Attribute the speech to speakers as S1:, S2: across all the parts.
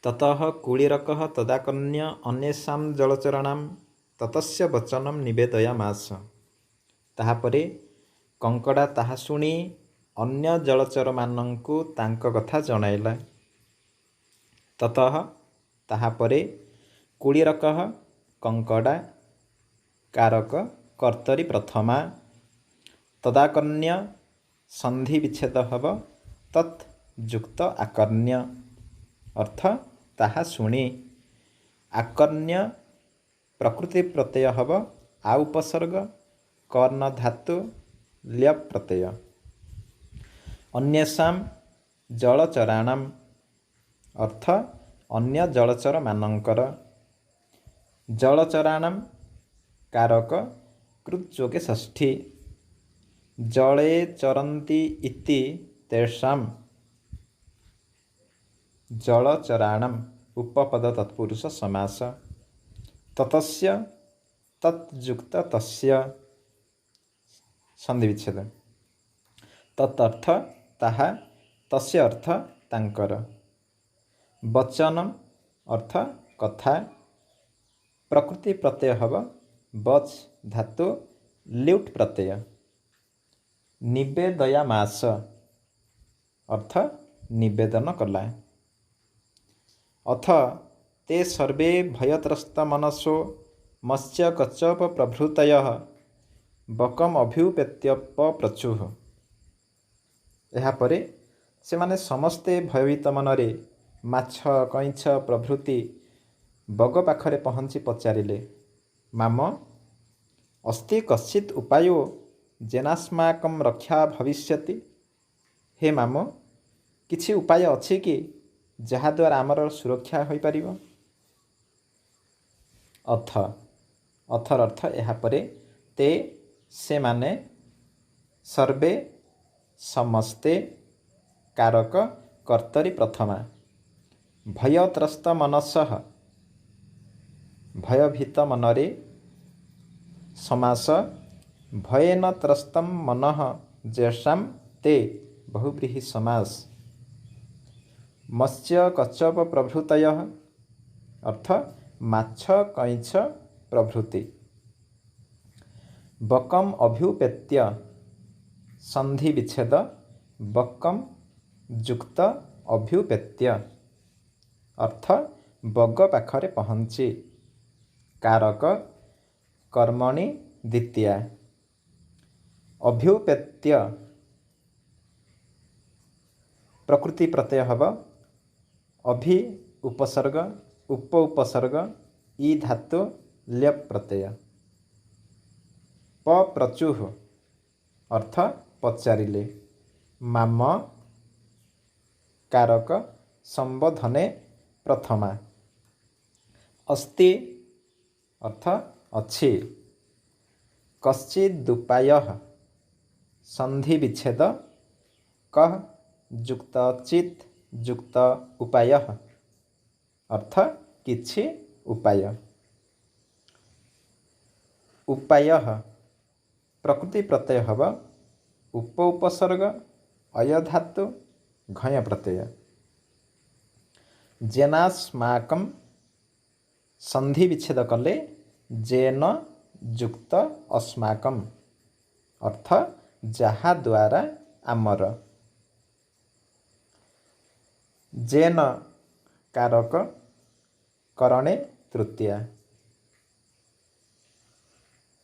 S1: ततः कुळिरकः तदाकर्ण्य अन्येषां जलचराणां ततस्य वचनं निवेदयामास। ତାହାପରେ କଙ୍କଡ଼ା ତାହା ଶୁଣି ଅନ୍ୟ ଜଳଚରମାନଙ୍କୁ ତାଙ୍କ କଥା ଜଣାଇଲା। ତତଃ ତାହାପରେ କୁଳୀରକः କଙ୍କଡ଼ା କାରକ କର୍ତ୍ତରୀ ପ୍ରଥମା ତଦାକର୍ଣ୍ୟ ସନ୍ଧି ବିଚ୍ଛେଦ ହେବ ତତ୍ ଯୁକ୍ତ ଆକର୍ଣ୍ୟ ଅର୍ଥ ତାହା ଶୁଣି। ଆକର୍ଣ୍ୟ ପ୍ରକୃତି ପ୍ରତ୍ୟୟ ହେବ ଆ ଉପସର୍ଗ କର୍ଣ୍ଣ ଧାତୁ ଲ୍ୟପ୍ ପ୍ରତ୍ୟୟ। ଅନ୍ୟେଷାଂ ଜଳଚରାଣାଂ ଅର୍ଥ ଅନ୍ୟ ଜଳଚର ମାନଙ୍କର। ଜଳଚରାଣାଂ କାରକ କୃତ୍ ଯୋଗେ ଷଷ୍ଠୀ ଜଳେ ଚରନ୍ତି ଇତି ତେଷାଂ ଜଳଚରାଣାଂ ଉପପଦ ତତ୍ପୁରୁଷ ସମାସ। ତତस्य ତତ୍ ଯୁକ୍ତ ତସ୍ୟ ସନ୍ଧି ବିଚ୍ଛେଦ। ତତ୍ ଅର୍ଥ ତାହା ତସ୍ୟ ଅର୍ଥ ତାଙ୍କର। ବଚନମ୍ ଅର୍ଥ କଥା। ପ୍ରକୃତି ପ୍ରତ୍ୟୟ ହେବ ବଚ୍ ଧାତୁ ଲ୍ୟୁଟ୍ ପ୍ରତ୍ୟୟ। ନିବେଦୟାମାସ ଅର୍ଥ ନିବେଦନ କଲା। ଅଥ ते सर्वे भयत्रस्तमनसो मत्स्यकच्छप प्रभृतयः बकम् अभ्युपेत्य पप्रचुः। ଏହାପରେ ସେମାନେ ସମସ୍ତେ ଭୟଭୀତ ମନରେ ମାଛ କଇଁଛ ପ୍ରଭୃତି ବଗ ପାଖରେ ପହଞ୍ଚି ପଚାରିଲେ, ମାମ ଅସ୍ତି କଶ୍ଚିତ୍ ଉପାୟୋ ଯେନାସ୍ମାକଂ ରକ୍ଷା ଭବିଷ୍ୟତି। ହେ ମାମ କିଛି ଉପାୟ ଅଛି କି ଯାହାଦ୍ୱାରା ଆମର ସୁରକ୍ଷା ହୋଇପାରିବ। ଅଥର ଅର୍ଥ ଏହାପରେ ତେ ସେମାନେ ସର୍ବେ ସମସ୍ତେ କାରକ କର୍ତ୍ତରୀ ପ୍ରଥମା ଭୟତ୍ରସ୍ତ ମନସଃ ଭୟଭୀତ ମନରେ ସମାସ ଭୟେନ ତ୍ରସ୍ତଂ ମନଃ ଯେଷାଂ ତେ ବହୁବ୍ରୀହି ସମାସ। ମତ୍ସ୍ୟ କଚ୍ଛପ ପ୍ରଭୃତୟଃ ଅର୍ଥ ମାଛ କଇଁଛ ପ୍ରଭୃତି। ବକମ୍ ଅଭ୍ୟୁପେତ୍ୟ ସନ୍ଧି ବିଚ୍ଛେଦ ବକମ୍ ଯୁକ୍ତ ଅଭ୍ୟୁପେତ୍ୟ ଅର୍ଥ ବଗ ପାଖରେ ପହଞ୍ଚି। କାରକ କର୍ମଣି ଦ୍ୱିତୀୟା। ଅଭ୍ୟୁପେତ୍ୟ ପ୍ରକୃତି ପ୍ରତ୍ୟୟ ହେବ ଅଭି ଉପସର୍ଗ ଉପ ଉପସର୍ଗ ଇ ଧାତୁ ଲ୍ୟପ୍ ପ୍ରତ୍ୟୟ। ପପ୍ରଚୁଃ ଅର୍ଥ ପଚାରିଲେ। ମାମ କାରକ ସମ୍ବୋଧନେ ପ୍ରଥମା। ଅସ୍ତି ଅର୍ଥ ଅଛି। କଶ୍ଚିଦୁପାୟଃ ସନ୍ଧି ବିଚ୍ଛେଦ କଃ ଯୁକ୍ତ ଚିତ୍ ଯୁକ୍ତ ଉପାୟଃ ଅର୍ଥ କିଛି ଉପାୟ। ଉପାୟଃ ପ୍ରକୃତି ପ୍ରତ୍ୟୟ ହେବ ଉପ ଉପସର୍ଗ ଅୟ ଧାତୁ ଘୟ ପ୍ରତ୍ୟୟ। ଯେନାସ୍ମାକଂ ସନ୍ଧି ବିଚ୍ଛେଦ କଲେ ଯେନ ଯୁକ୍ତ ଅସ୍ମାକଂ ଅର୍ଥ ଯାହା ଦ୍ୱାରା ଆମର। ଯେନ କାରକ କରଣେ ତୃତୀୟା।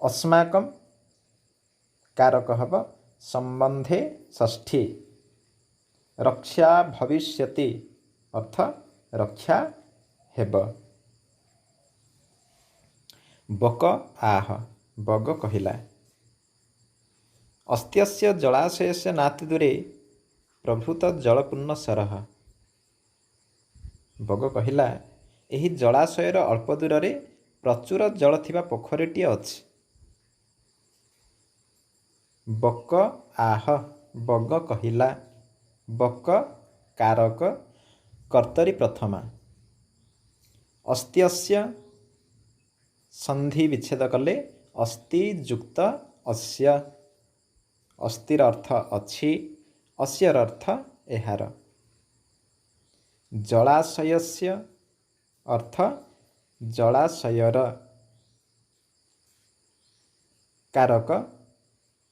S1: ଅସ୍ମାକଂ କାରକ ହେବ ସମ୍ବନ୍ଧେ ଷଷ୍ଠୀ। ରକ୍ଷା ଭବିଷ୍ୟତି ଅର୍ଥ ରକ୍ଷା ହେବ। ବକ ଆହ ବଗ କହିଲା। ଅସ୍ତ୍ୟସ୍ୟ ଜଳାଶୟସ୍ୟ ନାତି ଦୂରେ ପ୍ରଭୂତ ଜଳପୂର୍ଣ୍ଣ ସରଃ। ବଗ କହିଲା ଏହି ଜଳାଶୟର ଅଳ୍ପ ଦୂରରେ ପ୍ରଚୁର ଜଳ ଥିବା ପୋଖରୀଟିଏ ଅଛି। ବକ ଆହ ବଗ କହିଲା। ବକ କାରକ କର୍ତ୍ତରୀ ପ୍ରଥମା। ଅସ୍ତ୍ୟସ୍ୟ ସନ୍ଧି ବିଚ୍ଛେଦ କଲେ ଅସ୍ତି ଯୁକ୍ତ ଅସ୍ୟ। ଅସ୍ତିର ଅର୍ଥ ଅଛି, ଅସ୍ୟର ଅର୍ଥ ଏହାର। जलाशयस्य अर्थ जलाशयर कारक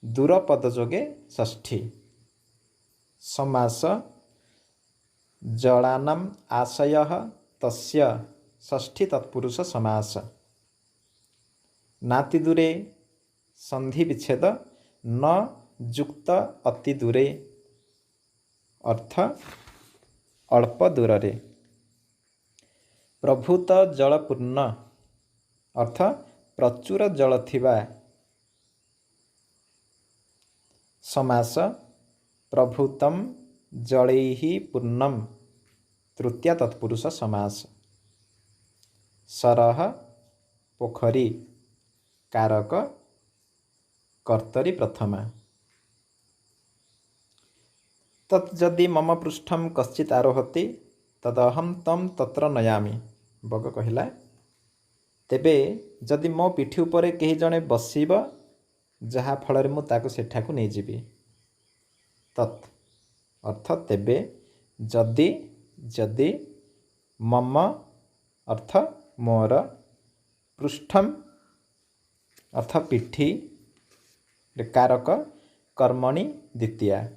S1: दूरपद जोगे षष्ठी समास जलानाम आशयः तस्य षष्ठी तत्पुरुष समास नाति दूरे संधि विच्छेद न जुक्त अति दूरे अर्थ अल्प दूर रे प्रभूत जलपूर्ण अर्थ प्रचुर जल थिबा समास प्रभूतम जलैहि पूर्णम तृतीय तत्पुरुष समास सरह पोखरी कारक कर्तरी प्रथमा तज्जदि मम पृष्ठम कश्चित् आरोहति तदहम तम तत्र नयामि बग कहला तेबे जदि मो पिठी उपरे केही जणे बसिब जहा फल मु ताको सेठाकु नहीं जीवी तत् अर्थ तेबे जदि जदि मम अर्थ मोर पृष्ठम अर्थ पिठी कारक कर्मणि द्वितीया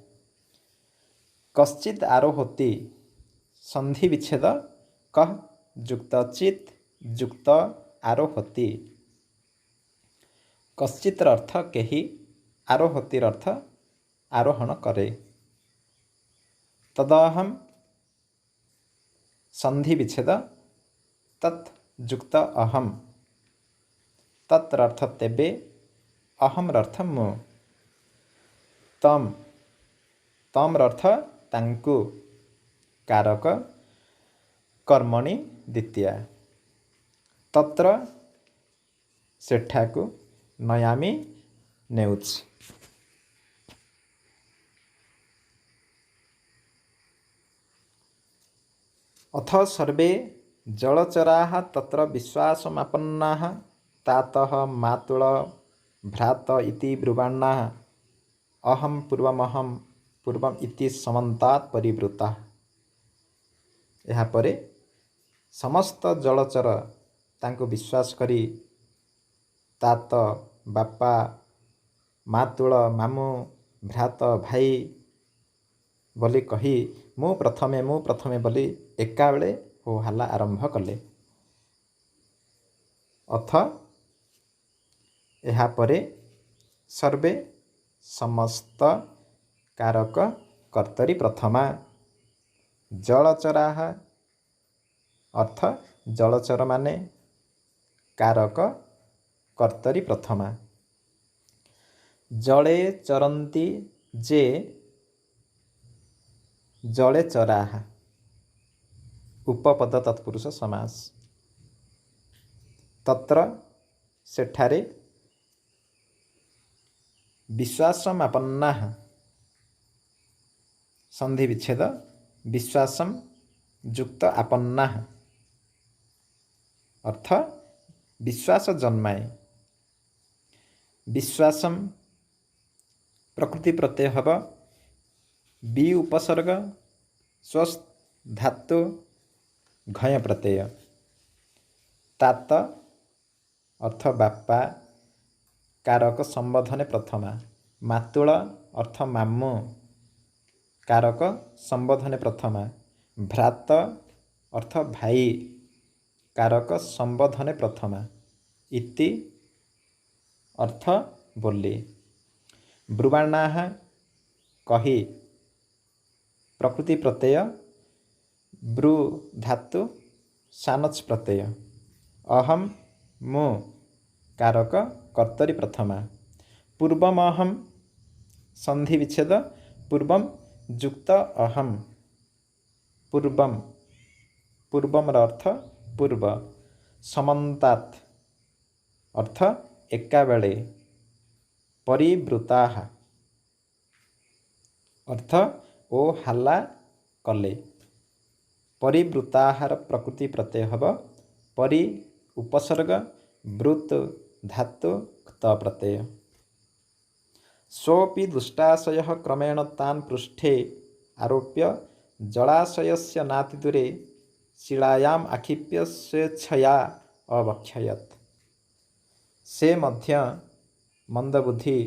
S1: कश्चित् आरोहति संधि विच्छेद कह जुक्त चित जुक्त आरोहति कश्चित् अर्थ केही आरोहतिर अर्थ आरोहण करे तदहम संधि विच्छेद तत् जुक्त अहम तत्र अर्थ तेबे अहम अर्थ मु तम तम अर्थ तांकु कारक कर्मणि द्वितीया तत्र सेठाकु नयामि नेउछि अथ सर्वे जलचराः तत्र विश्वासमापन्नाः तातः मातुल भ्रात इति ब्रुवाणाः अहम पूर्वम इति समन्तात् परिवृता यहाँ परे समस्त जलचर तांको विश्वास करी तात बापा मातुल मामू भ्रात भाई बोली कही मु प्रथमे बोली एका बेले हो हल्ला आरंभ कले अथ यहाँ परे सर्वे समस्त कारक कर्तरी प्रथमा जलचराः अर्थ जलचर माने कारक कर्तरी प्रथमा जले चरन्ति जे जले चराः उपपद तत्पुरुष समास तत्र सेठारे विश्वासमापन्नाः संधि विच्छेद विश्वासम जुक्त आपन्नाः अर्थ विश्वास जन्माए विश्वासम प्रकृति प्रत्यय हब बी उपसर्ग स्वस्थ धातु घय प्रत्यय तात अर्थ बापा कारक संबोधने प्रथमा मातुल अर्थ मामू कारक संबोधने प्रथमा भ्रात अर्थ भाई कारक संबोधने प्रथमा इति अर्थ बोली ब्रुवाणाः कही प्रकृति प्रत्यय ब्रु धातु सानच प्रत्यय अहम मु कारक कर्तरी प्रथमा पूर्वमहम संधि विच्छेद पूर्वम जुक्त अहम पूर्वम अर्थ पूर्व समन्तात् अर्थ एका बेले परिवृताः अर्थ ओ हल्ला कले परिवृताहार प्रकृति प्रत्यय हब परि उपसर्ग वृत धातु क्त प्रत्यय सोपि दुष्टाशयः क्रमेण तान् पृष्ठे आरोप्य जलाशयस्य नातिदूरे शिलायाम आक्षिप्य स्वेच्छया अवक्षयत्। से मध्य मंदबुद्धि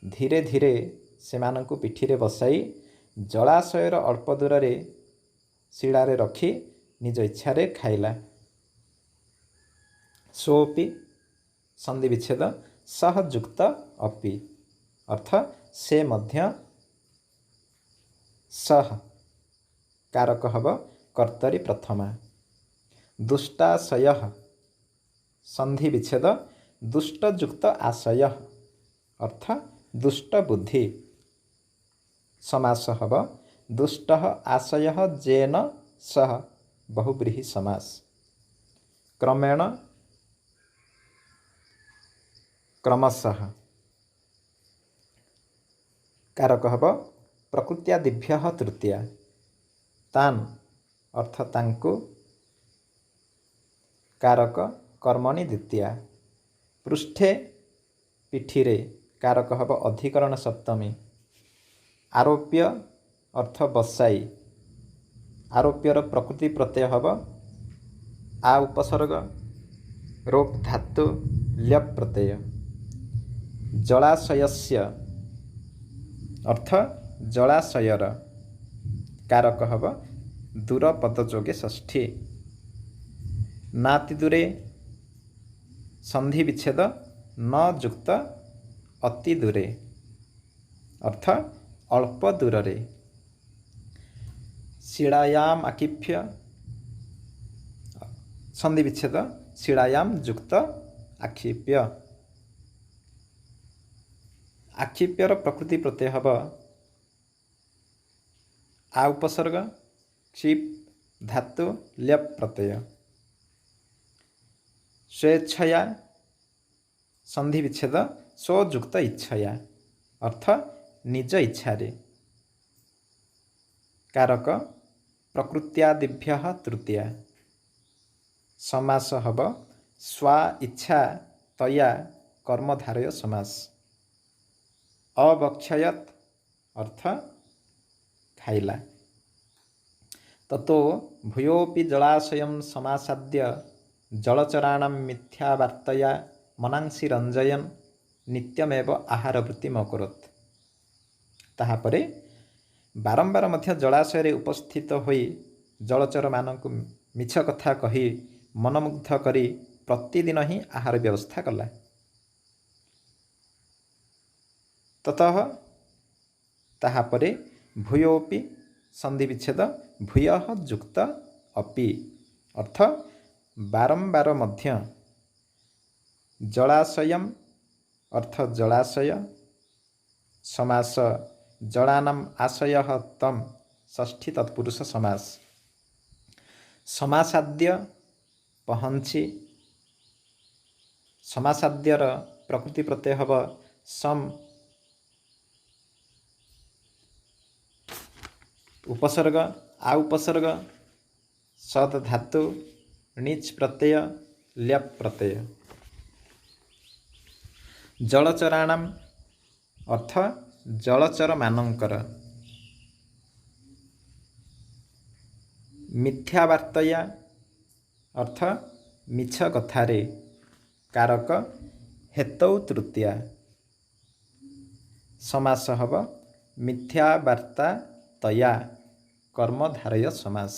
S1: धीरे धीरे सेमानंकु पिठीरे बसाई जलाशयर अल्प दूर रे शिलारे रखी निज इच्छारे खाइला। सोपि संधि विच्छेद सहजुक्त अपि अर्थ से मध्य सह कारक हब कर्तरी प्रथमा। दुष्टाशय संधि विच्छेद दुष्टयुक्त आशय अर्थ दुष्ट बुद्धि। समास हब दुष्ट आशय जेन सह बहुब्रीहि समास। क्रमेण क्रमशः कारक हब प्रकृत्यादिभ्य तृतीया। तान अर्थ तांकु कारक कर्मणि द्वितीया। पृष्ठे पिठीरे कारक हब अधिकरण सप्तमी। आरोप्य अर्थ बसाई। आरोप्यर प्रकृति प्रत्यय हब आ उपसर्ग रोप धातु ल्यप प्रत्यय। जलाशयस्य अर्थ जलाशयर कारक हब दूर पदयोगे षष्ठी। नातिदूरे संधि विच्छेद न युक्त अति दूरे अर्थ अल्प दूर रे। शिलायाम आक्षिप्य संधि विच्छेद शिलायाम युक्त आक्षिप्य। आक्षिप्यर प्रकृति प्रत्यय हब आ उपसर्ग क्षिप धातु ल्यप प्रत्यय। स्वेच्छया संधि विच्छेद स्वयुक्त इच्छया अर्थ निज इच्छारे। कारक प्रकृत्यादिभ्य तृतीया। समास हब स्वा इच्छा तया कर्मधारय समास। अवक्षयत अर्थ खाइला। ततो भूयोपि जलाशयं समासाद्य जलचराणां मिथ्यावार्तया मनांसि रंजयन नित्यमेव आहारवृत्तिम् अकरोत्। ताहापरे बारंबार मध्य जलाशय उपस्थित होई जलचर मानकु मिछ कथा कही मनमुग्ध करी प्रतिदिन ही आहार व्यवस्था कला। ततः ताहापरे भूयोपि संधि विच्छेद भूयः युक्त अपि अर्थ बारंबार मध्य। जलाशयम अर्थ जलाशय। समास जलानाम आशयः तम षष्ठी तत्पुरुष समास। समासाद्य पहंची। समासाद्यर प्रकृति प्रत्यय हब सम उपसर्ग आ उपसर्ग सद धातु णिच प्रत्यय ल्यप प्रत्यय। जलचराणाम अर्थ जलचर मानंकर। मिथ्यावार्तया अर्थ मिछ कथारे। कारक हेतौ तृतीया। समास हब मिथ्यावार्ता तया कर्मधारय समास।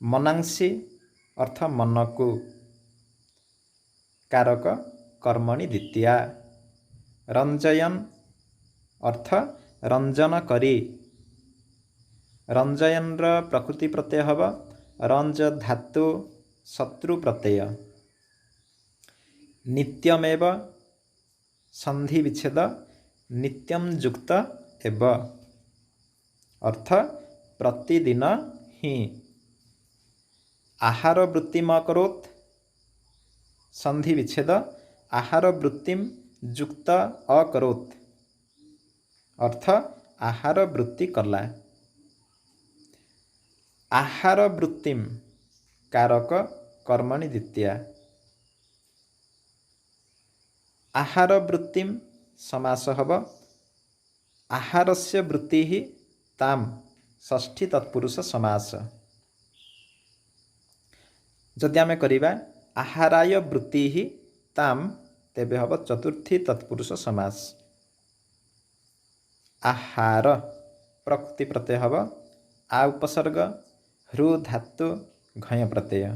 S1: मनांसि अर्थ मनकु। कारक कर्मणि द्वितीया। रंजयन अर्थ रंजन करी। रंजयनर प्रकृति प्रत्यय हब रंज धातु शत्रु प्रत्यय। नित्यमेव संधि विच्छेद नित्यम युक्त एव अर्थ प्रतिदिन ही। आहार वृत्तिम् अकरोत् संधि विच्छेद आहार वृत्तिं युक्त अकरोत् अर्थ आहार वृत्ति कला। आहार वृत्तिं कारक कर्मणि द्वितीया। आहार वृत्तिं समास हब आहारस्य वृत्ति ताम षष्ठी तत्पुरुष समास। जदि आमे करिबा आहाराय वृत्ति ताम तेबे हब चतुर्थी तत्पुरुष समास। आहार प्रकृति प्रत्यय हब आ उपसर्ग ह्रु धातु घय प्रत्यय।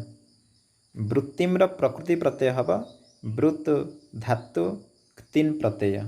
S1: वृत्तिम्र प्रकृति प्रत्यय हब वृत् धातु क्तिन प्रत्यय।